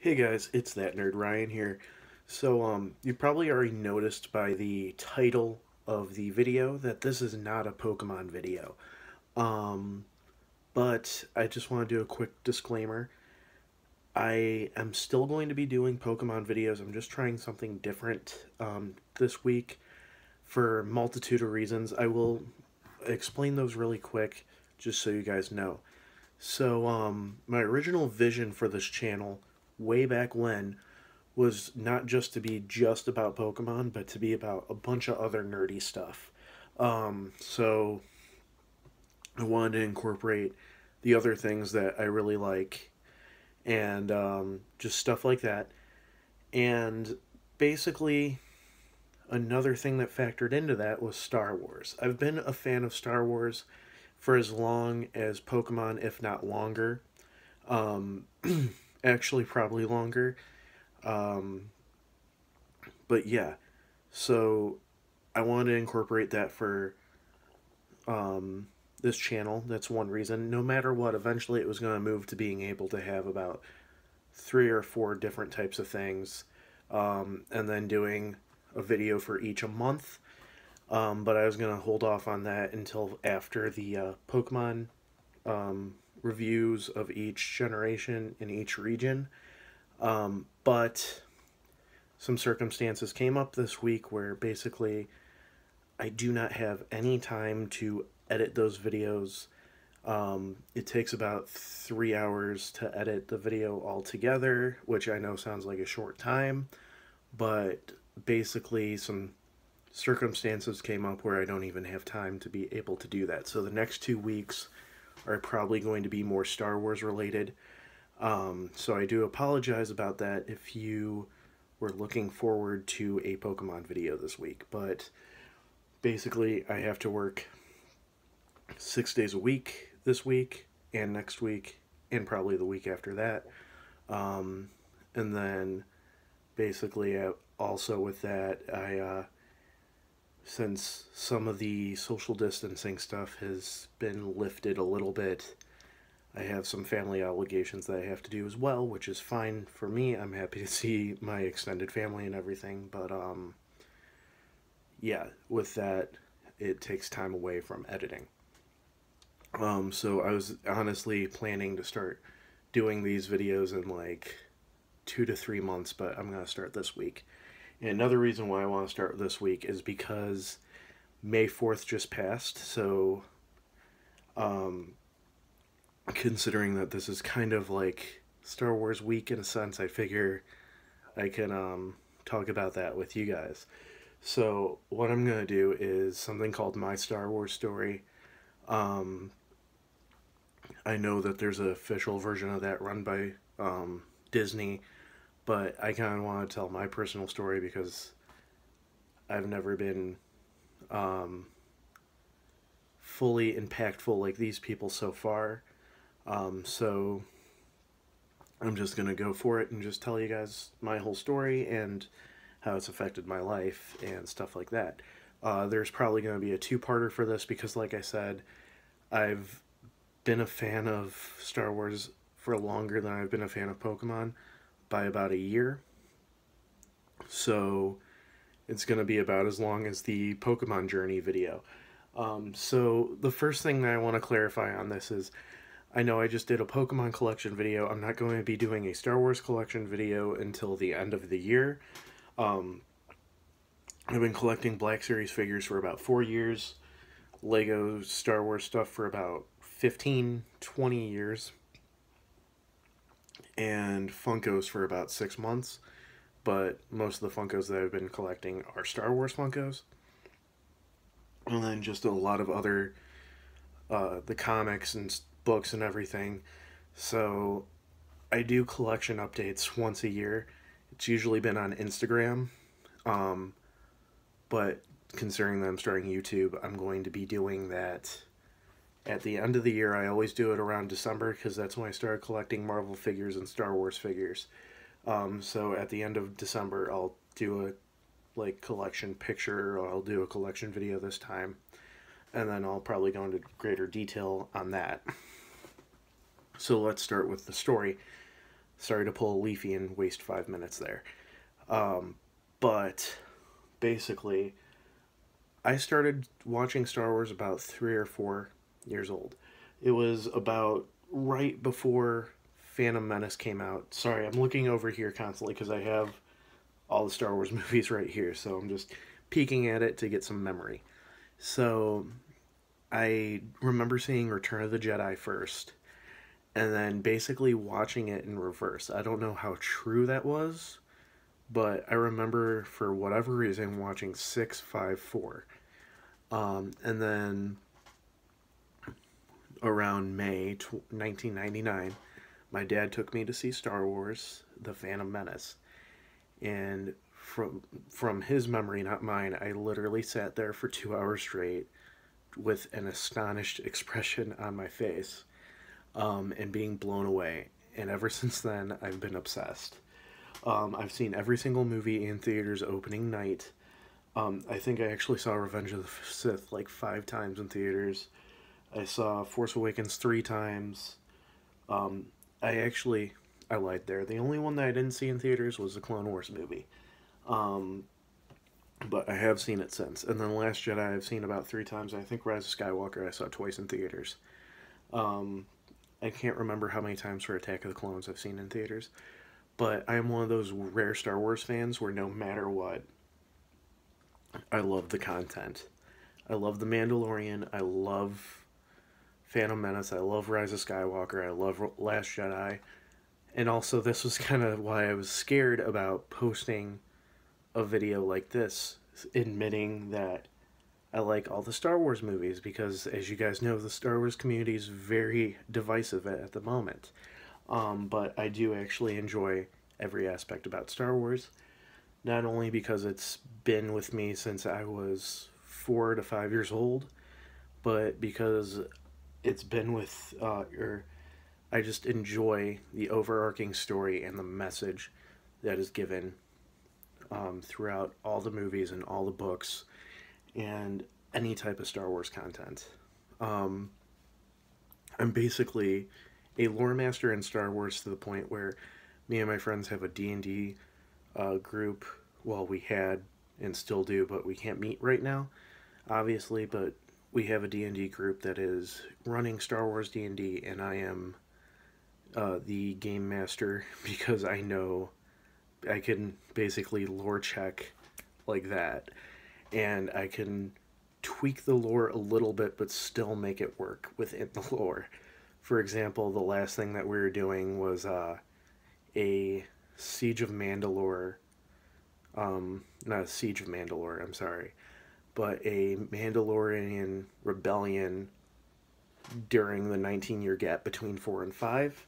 Hey guys, it's that nerd Ryan here. You probably already noticed by the title of the video that this is not a Pokemon video. Um, but I just want to do a quick disclaimer. I am still going to be doing Pokemon videos. I'm just trying something different this week for a multitude of reasons. I will explain those really quick just so you guys know. My original vision for this channel way back when was not just to be just about Pokemon, but to be about a bunch of other nerdy stuff. So I wanted to incorporate the other things that I really like and just stuff like that. And basically, another thing that factored into that was Star Wars. I've been a fan of Star Wars for as long as Pokemon, if not longer. Um, Actually, probably longer. Um, but yeah, so I wanted to incorporate that for um, this channel. That's one reason. No matter what, eventually it was going to move to being able to have about three or four different types of things, and then doing a video for each a month. But I was going to hold off on that until after the Pokemon reviews of each generation in each region. But some circumstances came up this week where basically I do not have any time to edit those videos. It takes about 3 hours to edit the video altogether, which I know sounds like a short time, but basically some circumstances came up where I don't even have time to be able to do that. So the next 2 weeks are probably going to be more Star Wars related. So I do apologize about that if you were looking forward to a Pokemon video this week, but basically I have to work 6 days a week this week and next week and probably the week after that. And then basically also with that, since some of the social distancing stuff has been lifted a little bit, I have some family obligations that I have to do as well, which is fine for me. I'm happy to see my extended family and everything, but yeah, with that, it takes time away from editing. So I was honestly planning to start doing these videos in like 2 to 3 months, but I'm gonna start this week. And another reason why I want to start this week is because May 4th just passed, so um, considering that this is kind of like Star Wars week in a sense, I figure I can talk about that with you guys. So what I'm gonna do is something called My Star Wars Story. Um, I know that there's an official version of that run by Disney, but I kind of want to tell my personal story because I've never been um, fully impactful like these people so far. So I'm just going to go for it and just tell you guys my whole story and how it's affected my life and stuff like that. There's probably going to be a two-parter for this because, like I said, I've been a fan of Star Wars for longer than I've been a fan of Pokemon by about a year. So it's going to be about as long as the Pokemon Journey video. So the first thing that I want to clarify on this is I know I just did a Pokemon collection video. I'm not going to be doing a Star Wars collection video until the end of the year. Um, I've been collecting Black Series figures for about 4 years, Lego Star Wars stuff for about 15, 20 years, and Funkos for about 6 months. But most of the Funkos that I've been collecting are Star Wars Funkos. And then just a lot of other, the comics and books and everything. So I do collection updates once a year. It's usually been on Instagram. Um, but considering that I'm starting YouTube, I'm going to be doing that at the end of the year. I always do it around December because that's when I started collecting Marvel figures and Star Wars figures. So at the end of December, I'll do a collection picture, or I'll do a collection video this time, and then I'll probably go into greater detail on that. So let's start with the story. Sorry to pull a Leafy and waste 5 minutes there. But basically, I started watching Star Wars about 3 or 4 years old. It was about right before Phantom Menace came out. Sorry, I'm looking over here constantly because I have all the Star Wars movies right here, so I'm just peeking at it to get some memory. So I remember seeing Return of the Jedi first, and then basically watching it in reverse. I don't know how true that was, but I remember for whatever reason watching 654. And then around May 1999, my dad took me to see Star Wars: The Phantom Menace, and from his memory, not mine, I literally sat there for 2 hours straight with an astonished expression on my face, and being blown away. And ever since then, I've been obsessed. I've seen every single movie in theaters opening night. I think I actually saw Revenge of the Sith like 5 times in theaters. I saw Force Awakens 3 times. Um, I lied there. The only one that I didn't see in theaters was the Clone Wars movie. Um, but I have seen it since. And then Last Jedi I've seen about 3 times. I think Rise of Skywalker I saw twice in theaters. Um, I can't remember how many times for Attack of the Clones I've seen in theaters. But I am one of those rare Star Wars fans where no matter what, I love the content. I love The Mandalorian. I love Phantom Menace. I love Rise of Skywalker. I love Last Jedi. And also, this was kind of why I was scared about posting a video like this, admitting that I like all the Star Wars movies, because, as you guys know, the Star Wars community is very divisive at the moment. But I do actually enjoy every aspect about Star Wars, not only because it's been with me since I was 4 to 5 years old, but because it's been with, or I just enjoy the overarching story and the message that is given throughout all the movies and all the books and any type of Star Wars content. Um, I'm basically a lore master in Star Wars to the point where me and my friends have a D&D group. Well, we had and still do, but we can't meet right now, obviously, but we have a D&D group that is running Star Wars D&D, and I am the game master because I know I can basically lore check like that, and I can tweak the lore a little bit but still make it work within the lore. For example, the last thing that we were doing was a Siege of Mandalore, not a Siege of Mandalore, I'm sorry, but a Mandalorian rebellion during the 19-year gap between 4 and 5.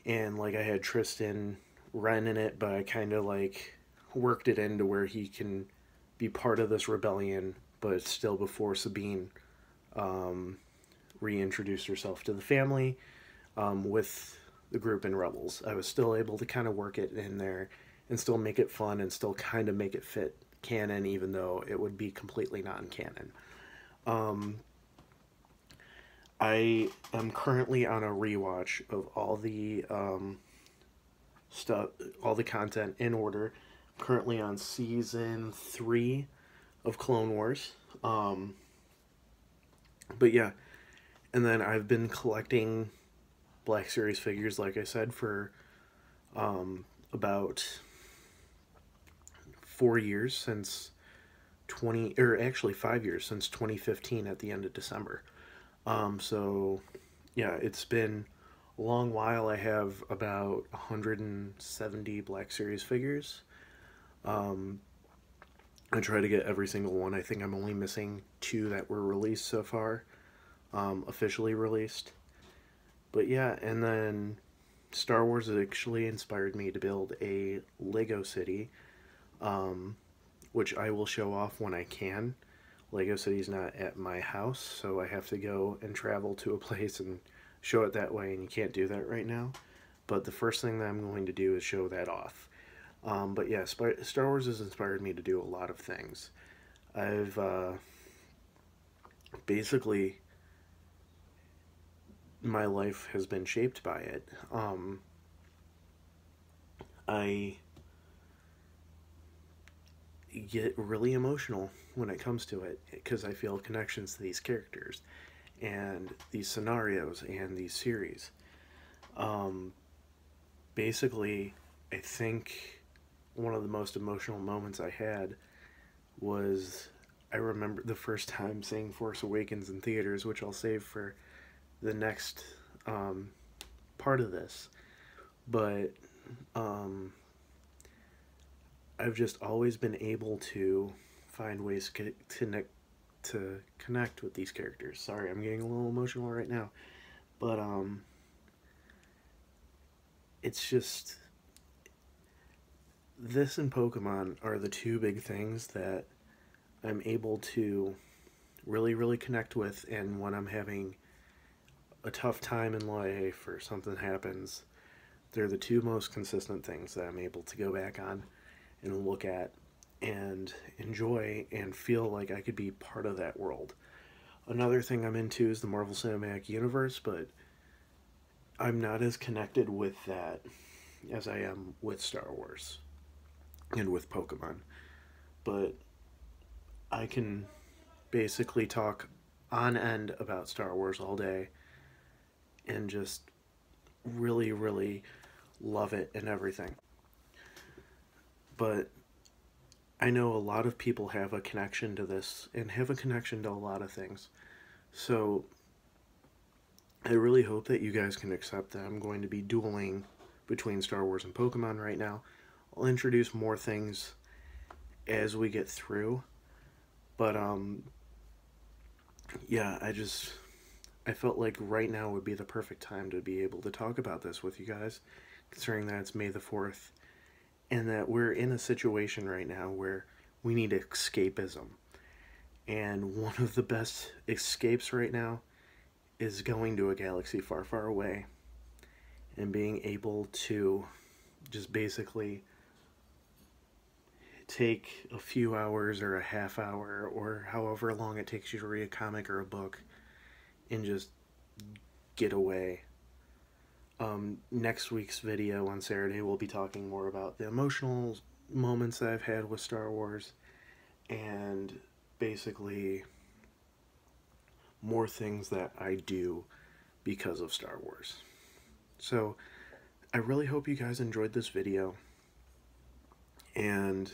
And like I had Tristan Wren in it, but I kind of like worked it into where he can be part of this rebellion, but it's still before Sabine reintroduced herself to the family with the group in Rebels. I was still able to kind of work it in there and still make it fun and still kind of make it fit canon, even though it would be completely non-canon. Um, I am currently on a rewatch of all the stuff, all the content in order. I'm currently on season 3 of Clone Wars. But yeah, and then I've been collecting Black Series figures, like I said, for about 4 years, since 20, or actually 5 years, since 2015 at the end of December. So yeah, it's been a long while. I have about 170 Black Series figures. Um, I try to get every single one. I think I'm only missing 2 that were released so far, officially released. But yeah, and then Star Wars actually inspired me to build a Lego city, um, which I will show off when I can. Lego City's not at my house, so I have to go and travel to a place and show it that way, and you can't do that right now. But the first thing that I'm going to do is show that off. But yeah, Star Wars has inspired me to do a lot of things. I've basically, my life has been shaped by it. I get really emotional when it comes to it because I feel connections to these characters and these scenarios and these series. Um, Basically, I think one of the most emotional moments I had was I remember the first time seeing Force Awakens in theaters, which I'll save for the next um, part of this. But um, I've just always been able to find ways to connect with these characters. Sorry, I'm getting a little emotional right now, but it's just this and Pokemon are the two big things that I'm able to really, really connect with, and when I'm having a tough time in life or something happens, they're the two most consistent things that I'm able to go back on and look at and enjoy and feel like I could be part of that world. Another thing I'm into is the Marvel Cinematic Universe, but I'm not as connected with that as I am with Star Wars and with Pokemon. But I can basically talk on end about Star Wars all day and just really, really love it and everything. But I know a lot of people have a connection to this and have a connection to a lot of things. So I really hope that you guys can accept that I'm going to be dueling between Star Wars and Pokemon right now. I'll introduce more things as we get through. But yeah, I felt like right now would be the perfect time to be able to talk about this with you guys, considering that it's May the 4th and that we're in a situation right now where we need escapism. And one of the best escapes right now is going to a galaxy far, far away and being able to just basically take a few hours or a half hour or however long it takes you to read a comic or a book and just get away. Next week's video on Saturday, we'll be talking more about the emotional moments that I've had with Star Wars and basically more things that I do because of Star Wars. So I really hope you guys enjoyed this video, and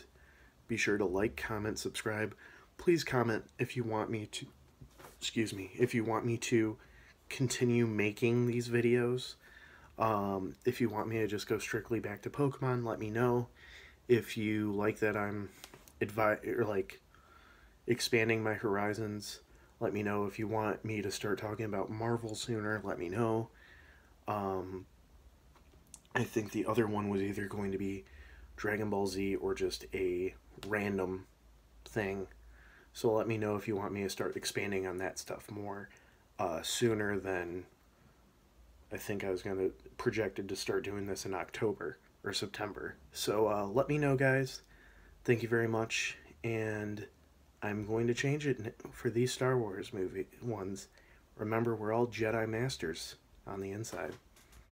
be sure to like, comment, subscribe. Please comment if you want me to, if you want me to continue making these videos. If you want me to just go strictly back to Pokemon, let me know. If you like that I'm expanding my horizons, let me know. If you want me to start talking about Marvel sooner, let me know. I think the other one was either going to be Dragon Ball Z or just a random thing. So let me know if you want me to start expanding on that stuff more sooner than I think I was going to projected to start doing this in October or September. So let me know, guys. Thank you very much, and I'm going to change it for these Star Wars movie ones. Remember, we're all Jedi Masters on the inside.